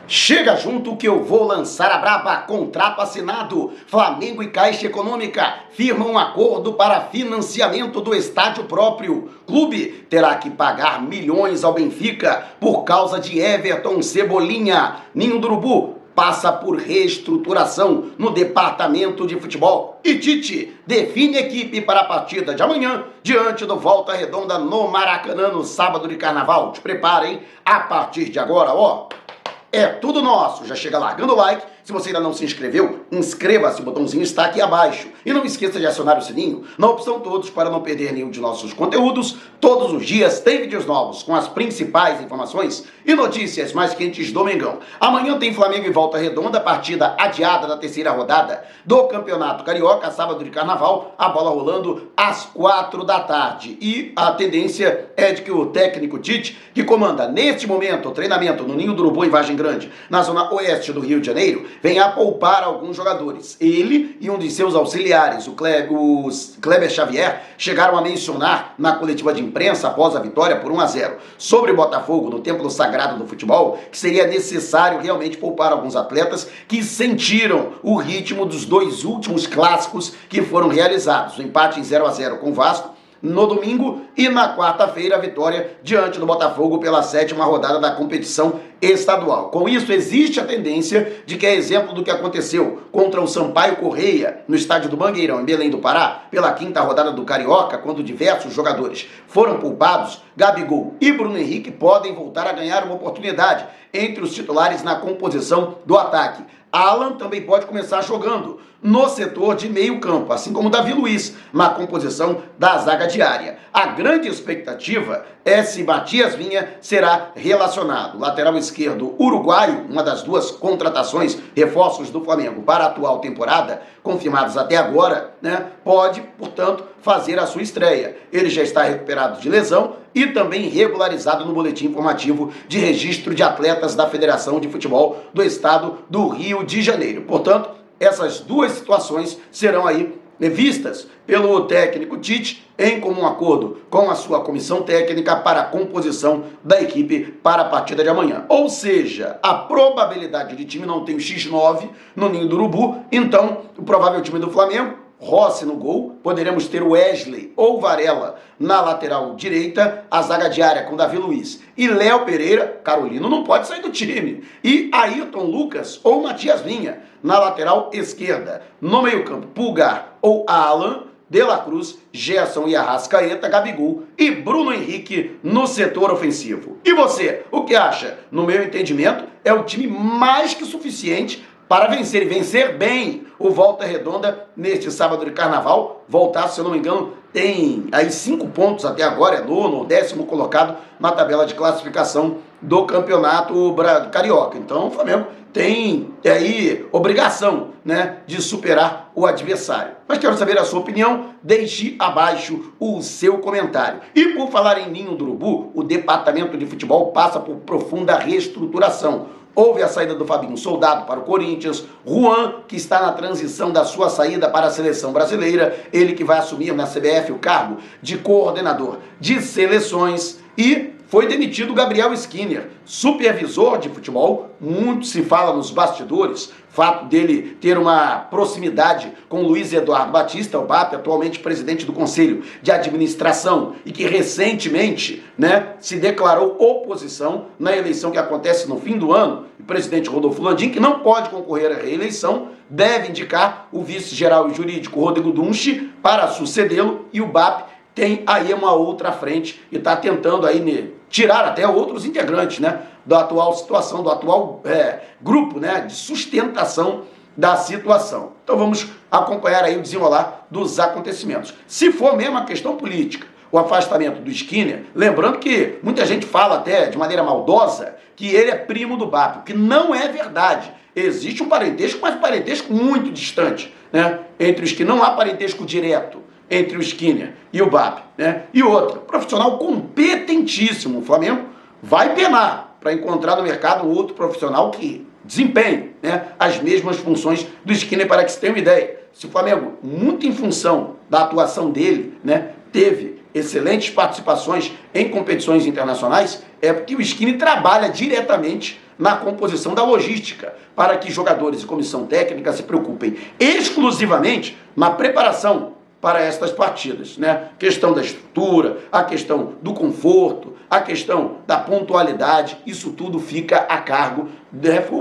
Chega junto que eu vou lançar a braba. Contrato assinado. Flamengo e Caixa Econômica firmam um acordo para financiamento do estádio próprio. Clube terá que pagar milhões ao Benfica por causa de Everton Cebolinha. Ninho do Urubu passa por reestruturação no departamento de futebol. E Tite define equipe para a partida de amanhã, diante do Volta Redonda no Maracanã, no sábado de carnaval. Te preparem, a partir de agora, é tudo nosso. Já chega largando o like. Se você ainda não se inscreveu, inscreva-se, o botãozinho está aqui abaixo. E não esqueça de acionar o sininho na opção todos para não perder nenhum de nossos conteúdos. Todos os dias tem vídeos novos com as principais informações e notícias mais quentes do Mengão. Amanhã tem Flamengo e Volta Redonda, partida adiada da terceira rodada do Campeonato Carioca, sábado de carnaval, a bola rolando às 4 da tarde. E a tendência é de que o técnico Tite, que comanda neste momento o treinamento no Ninho do Urubu em Vargem Grande, na zona oeste do Rio de Janeiro, vem a poupar alguns jogadores. Ele e um de seus auxiliares, o Kleber Xavier, chegaram a mencionar na coletiva de imprensa após a vitória por 1-0 sobre o Botafogo no templo sagrado do futebol, que seria necessário realmente poupar alguns atletas que sentiram o ritmo dos dois últimos clássicos que foram realizados. O empate em 0-0 com o Vasco no domingo e na quarta-feira a vitória diante do Botafogo pela 7ª rodada da competição estadual. Com isso, existe a tendência de que é exemplo do que aconteceu contra o Sampaio Correia no estádio do Mangueirão, em Belém do Pará, pela 5ª rodada do Carioca, quando diversos jogadores foram poupados. Gabigol e Bruno Henrique podem voltar a ganhar uma oportunidade entre os titulares na composição do ataque. Alan também pode começar jogando no setor de meio campo, assim como Davi Luiz na composição da zaga diária. A grande expectativa é se Matias Vinha será relacionado. Lateral esquerdo uruguaio, uma das duas contratações, reforços do Flamengo para a atual temporada, confirmados até agora, pode, portanto, fazer a sua estreia. Ele já está recuperado de lesão e também regularizado no boletim informativo de registro de atletas da Federação de Futebol do Estado do Rio de Janeiro. Portanto, essas duas situações serão aí vistas pelo técnico Tite em comum acordo com a sua comissão técnica para a composição da equipe para a partida de amanhã. Ou seja, a probabilidade de time não ter o X9 no Ninho do Urubu, então o provável time do Flamengo: Rossi no gol, poderemos ter Wesley ou Varela na lateral direita, a zaga diária com Davi Luiz e Léo Pereira. Carolino não pode sair do time, e Ayrton Lucas ou Matias Vinha na lateral esquerda. No meio campo, Pulgar ou Alan, De La Cruz, Gerson e Arrascaeta, Gabigol e Bruno Henrique no setor ofensivo. E você, o que acha? No meu entendimento, é o time mais que suficiente para vencer, e vencer bem, o Volta Redonda neste sábado de carnaval. Voltar, se eu não me engano, tem aí 5 pontos até agora, é 9º ou 10º colocado na tabela de classificação do Campeonato Carioca. Então o Flamengo tem aí obrigação, de superar o adversário. Mas quero saber a sua opinião, deixe abaixo o seu comentário. E por falar em Ninho do Urubu, o departamento de futebol passa por profunda reestruturação. Houve a saída do Fabinho Soldado para o Corinthians, Juan, que está na transição da sua saída para a seleção brasileira, ele que vai assumir na CBF o cargo de coordenador de seleções, e foi demitido Gabriel Skinner, supervisor de futebol. Muito se fala nos bastidores, fato dele ter uma proximidade com Luiz Eduardo Batista, o BAP, atualmente presidente do Conselho de Administração, e que recentemente se declarou oposição na eleição que acontece no fim do ano. O presidente Rodolfo Landim, que não pode concorrer à reeleição, deve indicar o vice-geral jurídico Rodrigo Dunchi para sucedê-lo, e o BAP tem aí uma outra frente e está tentando aí tirar até outros integrantes, da atual situação, do atual grupo, de sustentação da situação. Então vamos acompanhar aí o desenrolar dos acontecimentos. Se for mesmo a questão política, o afastamento do Skinner, lembrando que muita gente fala até de maneira maldosa que ele é primo do BAP, o que não é verdade. Existe um parentesco, mas um parentesco muito distante, entre os que não há parentesco direto entre o Skinner e o BAP, E outra, profissional competentíssimo. O Flamengo vai penar para encontrar no mercado um outro profissional que desempenhe, as mesmas funções do Skinner. Para que se tenha uma ideia, se o Flamengo, muito em função da atuação dele, teve excelentes participações em competições internacionais, é porque o Skinner trabalha diretamente na composição da logística, para que jogadores e comissão técnica se preocupem exclusivamente na preparação para estas partidas, né? Questão da estrutura, a questão do conforto, a questão da pontualidade, isso tudo fica a cargo,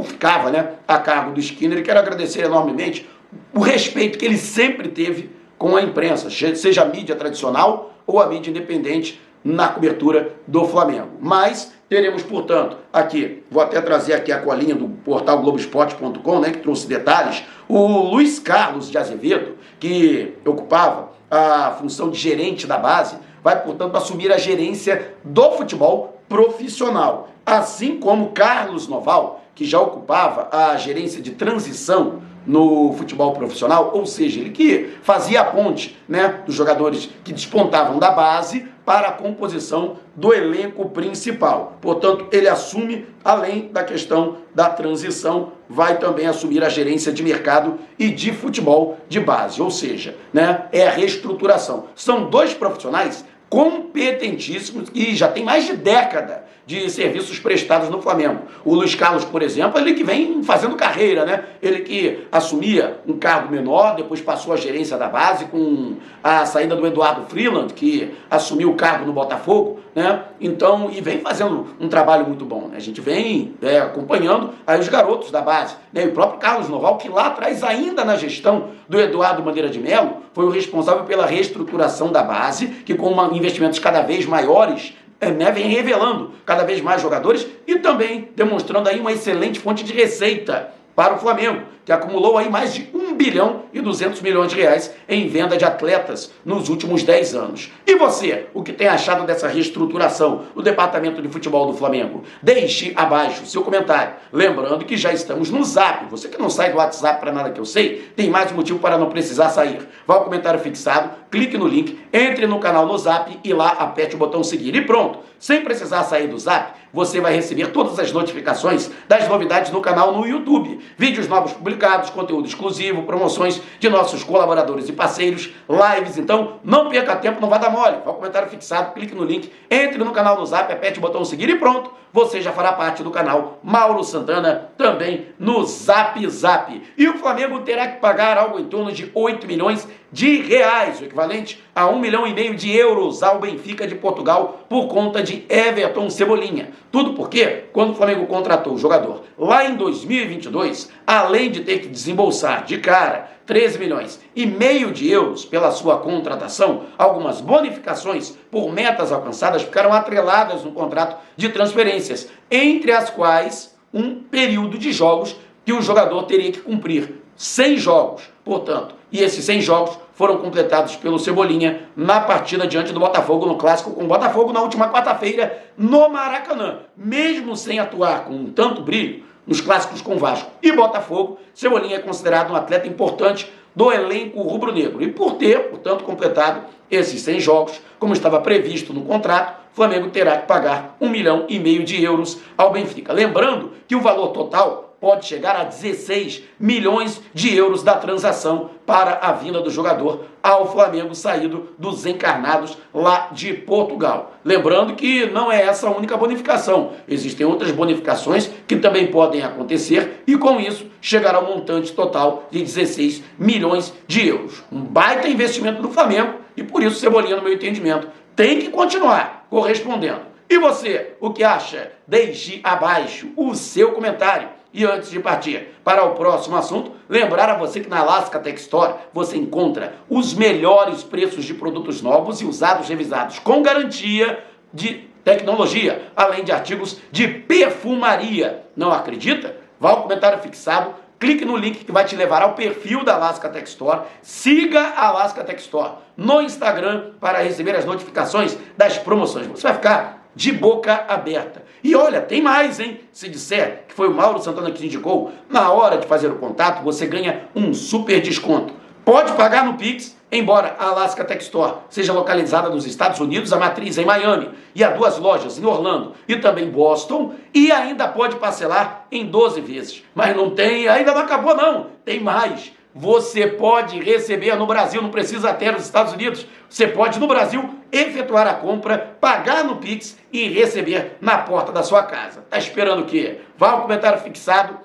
ficava, né, a cargo do Skinner. E quero agradecer enormemente o respeito que ele sempre teve com a imprensa, seja a mídia tradicional ou a mídia independente, na cobertura do Flamengo. Mas teremos, portanto, aqui, vou até trazer aqui a colinha do portal Globoesporte.com, né, que trouxe detalhes, o Luiz Carlos de Azevedo, que ocupava a função de gerente da base, vai, portanto, assumir a gerência do futebol profissional, assim como Carlos Noval, que já ocupava a gerência de transição no futebol profissional, ou seja, ele que fazia a ponte, né, dos jogadores que despontavam da base para a composição do elenco principal. Portanto, ele assume, além da questão da transição, vai também assumir a gerência de mercado e de futebol de base, ou seja, né, é a reestruturação. São dois profissionais competentíssimos e já tem mais de década de serviços prestados no Flamengo. O Luiz Carlos, por exemplo, ele que vem fazendo carreira, né? Ele que assumia um cargo menor, depois passou a gerência da base com a saída do Eduardo Freeland, que assumiu o cargo no Botafogo, né? Então, e vem fazendo um trabalho muito bom, né? A gente vem acompanhando aí os garotos da base, né? E o próprio Carlos Noval, que lá atrás, ainda na gestão do Eduardo Bandeira de Mello, foi o responsável pela reestruturação da base, que com investimentos cada vez maiores, né, vem revelando cada vez mais jogadores e também demonstrando aí uma excelente fonte de receita para o Flamengo, que acumulou aí mais de 1 bilhão e 200 milhões de reais em venda de atletas nos últimos 10 anos. E você, o que tem achado dessa reestruturação do departamento de futebol do Flamengo? Deixe abaixo o seu comentário. Lembrando que já estamos no Zap. Você que não sai do WhatsApp para nada que eu sei, tem mais um motivo para não precisar sair. Vá ao comentário fixado, clique no link, entre no canal no Zap e lá aperte o botão seguir. E pronto, sem precisar sair do Zap, você vai receber todas as notificações das novidades no canal no YouTube. Vídeos novos publicados, conteúdo exclusivo, promoções de nossos colaboradores e parceiros, lives. Então, não perca tempo, não vá dar mole. Vá ao comentário fixado, clique no link, entre no canal no Zap, aperte o botão seguir e pronto. Você já fará parte do canal Mauro Santana, também no Zap Zap. E o Flamengo terá que pagar algo em torno de 8 milhões de reais, o equivalente a 1,5 milhão de euros ao Benfica de Portugal por conta de Everton Cebolinha. Tudo porque, quando o Flamengo contratou o jogador lá em 2022, além de ter que desembolsar de cara 13 milhões e meio de euros pela sua contratação, algumas bonificações por metas alcançadas ficaram atreladas no contrato de transferências, entre as quais um período de jogos que o jogador teria que cumprir. 100 jogos, portanto, e esses 100 jogos foram completados pelo Cebolinha na partida diante do Botafogo, no clássico com o Botafogo na última quarta-feira no Maracanã. Mesmo sem atuar com tanto brilho nos clássicos com Vasco e Botafogo, Cebolinha é considerado um atleta importante do elenco rubro-negro. E por ter, portanto, completado esses 100 jogos, como estava previsto no contrato, o Flamengo terá que pagar 1,5 milhão de euros ao Benfica. Lembrando que o valor total pode chegar a 16 milhões de euros da transação para a vinda do jogador ao Flamengo, saído dos encarnados lá de Portugal. Lembrando que não é essa a única bonificação. Existem outras bonificações que também podem acontecer e com isso chegará ao montante total de 16 milhões de euros. Um baita investimento do Flamengo e por isso Cebolinha, no meu entendimento, tem que continuar correspondendo. E você, o que acha? Deixe abaixo o seu comentário. E antes de partir para o próximo assunto, lembrar a você que na Alaska Tech Store você encontra os melhores preços de produtos novos e usados revisados com garantia de tecnologia, além de artigos de perfumaria. Não acredita? Vá ao comentário fixado, clique no link que vai te levar ao perfil da Alaska Tech Store, siga a Alaska Tech Store no Instagram para receber as notificações das promoções. Você vai ficar de boca aberta. E olha, tem mais, hein? Se disser que foi o Mauro Santana que te indicou, na hora de fazer o contato, você ganha um super desconto. Pode pagar no Pix, embora a Alaska Tech Store seja localizada nos Estados Unidos, a matriz é em Miami, e há 2 lojas em Orlando e também Boston, e ainda pode parcelar em 12 vezes. Mas não tem, ainda não acabou não, tem mais. Você pode receber no Brasil, não precisa até nos Estados Unidos, você pode no Brasil efetuar a compra, pagar no Pix e receber na porta da sua casa. Tá esperando o quê? Vá ao comentário fixado,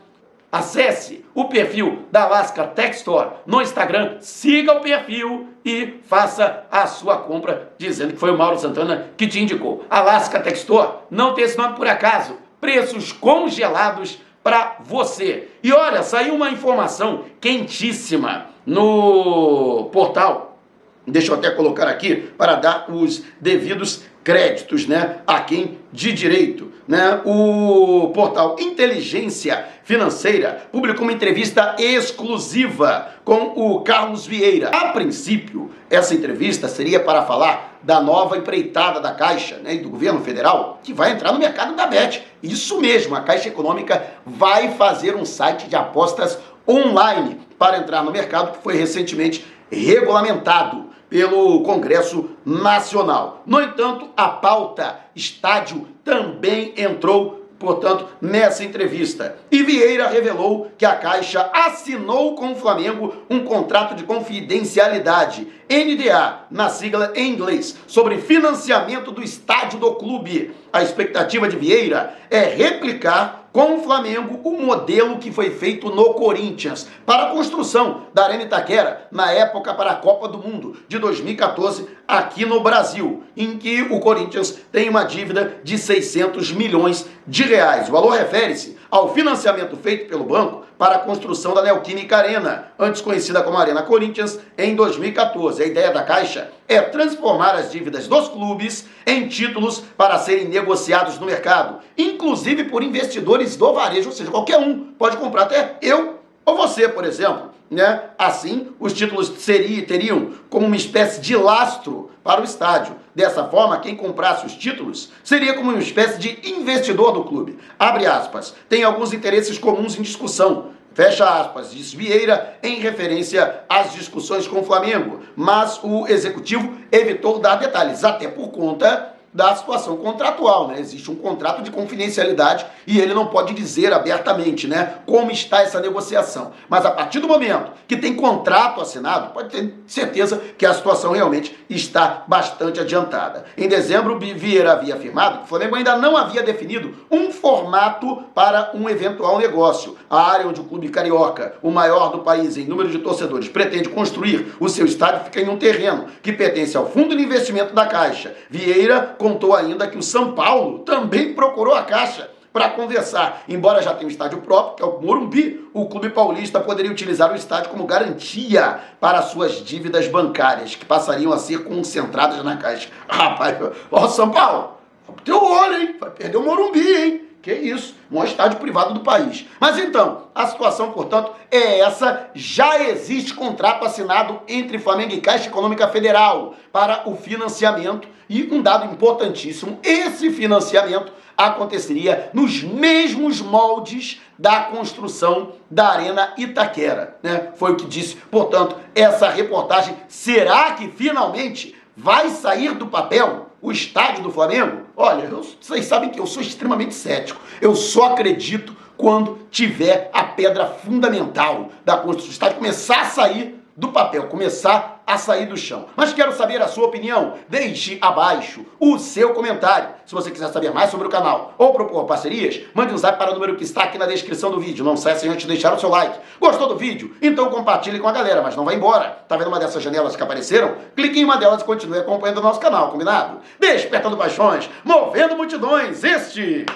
acesse o perfil da Alaska Tech Store no Instagram, siga o perfil e faça a sua compra dizendo que foi o Mauro Santana que te indicou. Alaska Tech Store não tem esse nome por acaso, preços congelados para você. E olha, saiu uma informação quentíssima no portal, deixa eu até colocar aqui para dar os devidos créditos, né, a quem de direito, né? O portal Inteligência Financeira publicou uma entrevista exclusiva com o Carlos Vieira. A princípio, essa entrevista seria para falar da nova empreitada da Caixa, né, e do governo federal, que vai entrar no mercado da Bet. Isso mesmo, a Caixa Econômica vai fazer um site de apostas online para entrar no mercado, que foi recentemente regulamentado pelo Congresso Nacional. No entanto, a pauta estádio também entrou, portanto, nessa entrevista. E Vieira revelou que a Caixa assinou com o Flamengo um contrato de confidencialidade, NDA, na sigla em inglês, sobre financiamento do estádio do clube. A expectativa de Vieira é replicar com o Flamengo o modelo que foi feito no Corinthians para a construção da Arena Itaquera na época para a Copa do Mundo de 2014 aqui no Brasil, em que o Corinthians tem uma dívida de 600 milhões de reais. O valor refere-se ao financiamento feito pelo banco para a construção da Neoquímica Arena, antes conhecida como Arena Corinthians, em 2014. A ideia da Caixa é transformar as dívidas dos clubes em títulos para serem negociados no mercado, inclusive por investidores do varejo, ou seja, qualquer um pode comprar, até eu ou você, por exemplo, né? Assim, os títulos teriam como uma espécie de lastro para o estádio. Dessa forma, quem comprasse os títulos seria como uma espécie de investidor do clube. Abre aspas. Tem alguns interesses comuns em discussão. Fecha aspas, diz Vieira em referência às discussões com o Flamengo. Mas o executivo evitou dar detalhes, até por conta da situação contratual, né? Existe um contrato de confidencialidade e ele não pode dizer abertamente, né, como está essa negociação. Mas a partir do momento que tem contrato assinado, pode ter certeza que a situação realmente está bastante adiantada. Em dezembro, Vieira havia afirmado que o Flamengo ainda não havia definido um formato para um eventual negócio. A área onde o clube carioca, o maior do país em número de torcedores, pretende construir o seu estádio fica em um terreno que pertence ao Fundo de Investimento da Caixa. Vieira contou ainda que o São Paulo também procurou a Caixa para conversar. Embora já tenha um estádio próprio, que é o Morumbi, o clube paulista poderia utilizar o estádio como garantia para suas dívidas bancárias, que passariam a ser concentradas na Caixa. Rapaz, ó, São Paulo, teu olho, hein? Vai perder o Morumbi, hein? Que isso, um estádio privado do país. Mas então, a situação, portanto, é essa. Já existe contrato assinado entre Flamengo e Caixa Econômica Federal para o financiamento. E um dado importantíssimo, esse financiamento aconteceria nos mesmos moldes da construção da Arena Itaquera, né? Foi o que disse, portanto, essa reportagem. Será que finalmente vai sair do papel o estádio do Flamengo? Olha, vocês sabem que eu sou extremamente cético. Eu só acredito quando tiver a pedra fundamental da construção do estádio começar a sair do papel, começar a sair do chão. Mas quero saber a sua opinião. Deixe abaixo o seu comentário. Se você quiser saber mais sobre o canal ou propor parcerias, mande um zap para o número que está aqui na descrição do vídeo. Não saia sem antes de deixar o seu like. Gostou do vídeo? Então compartilhe com a galera, mas não vá embora. Tá vendo uma dessas janelas que apareceram? Clique em uma delas e continue acompanhando o nosso canal, combinado? Despertando paixões, movendo multidões. Este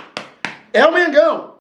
é o Mengão.